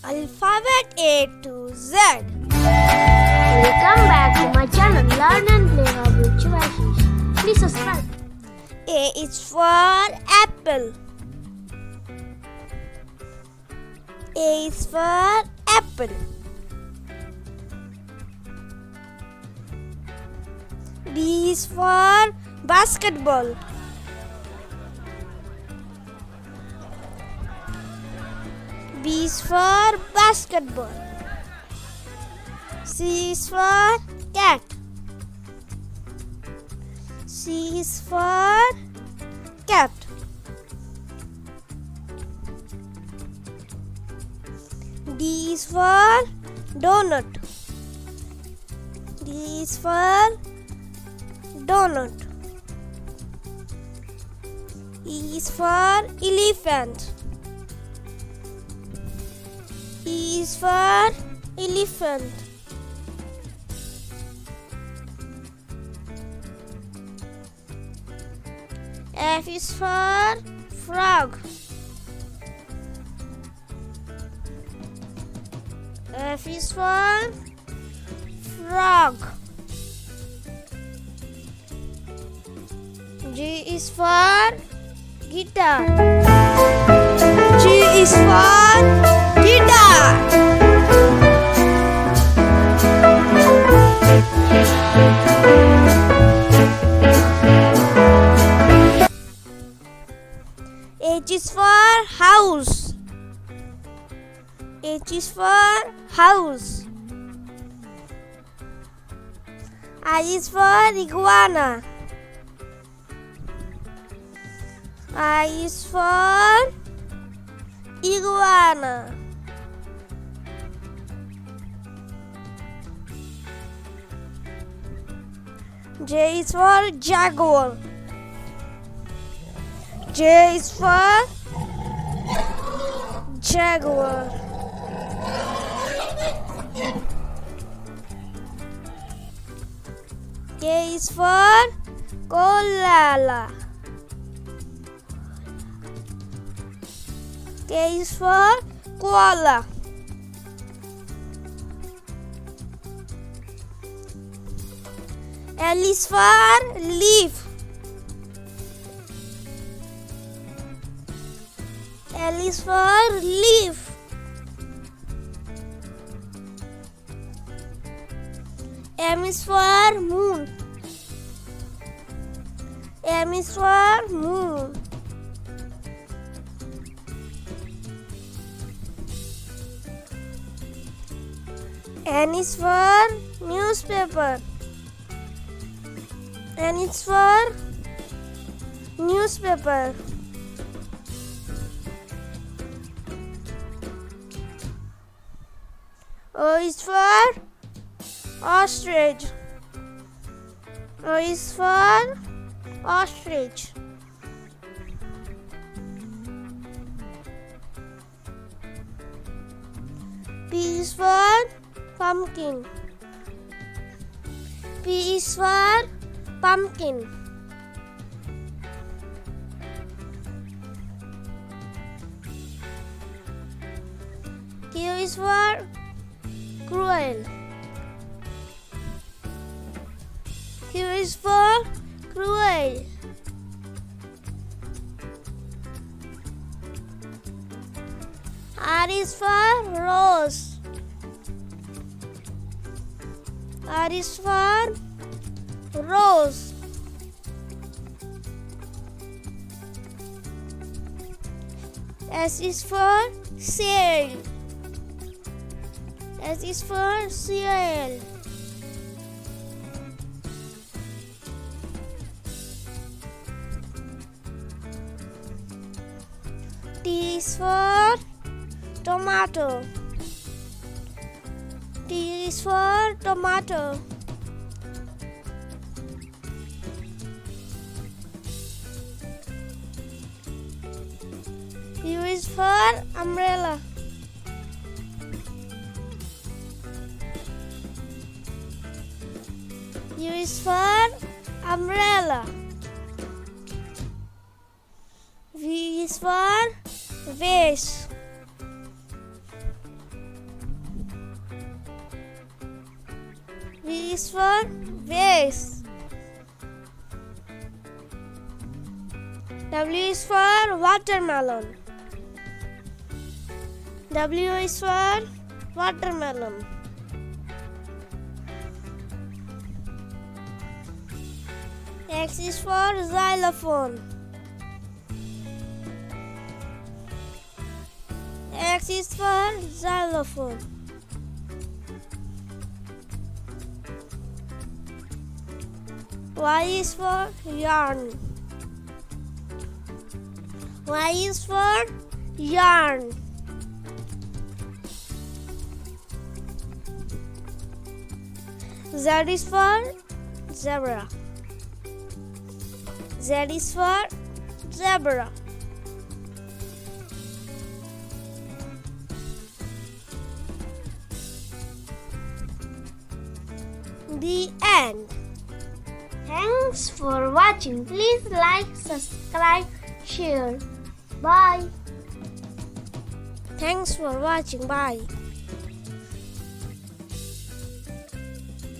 Alphabet A to Z. Welcome back to my channel Learn and Play with Shibasish. Please subscribe. A is for apple. A is for apple. B is for basketball. B is for basketball. C is for cat. C is for cat. D is for donut. D is for donut. E is for elephant. E is for elephant. F is for frog. F is for frog. G is for guitar. G is for guitar. H is for house. H is for house. I is for iguana. I is for iguana. J is for jaguar. J is for jaguar. K is for koala. K is for koala. L is for leaf. L is for leaf. M is for moon. M is for moon. N is for newspaper. N is for newspaper. O is for ostrich. O is for ostrich. P is for pumpkin. P is for pumpkin. Q is for cruel. Q is for cruel. R is for rose. R is for rose. S is for sail. S is for sail. T is for tomato. T is for tomato. U is for umbrella. U is for umbrella. V is for vase. is for vase. W is for watermelon. W is for watermelon. X is for xylophone. X is for xylophone. Y is for yarn. Y is for yarn. Z is for zebra. Z is for zebra. The end. Thanks for watching. Please like, subscribe, share. Bye. Thanks for watching. Bye.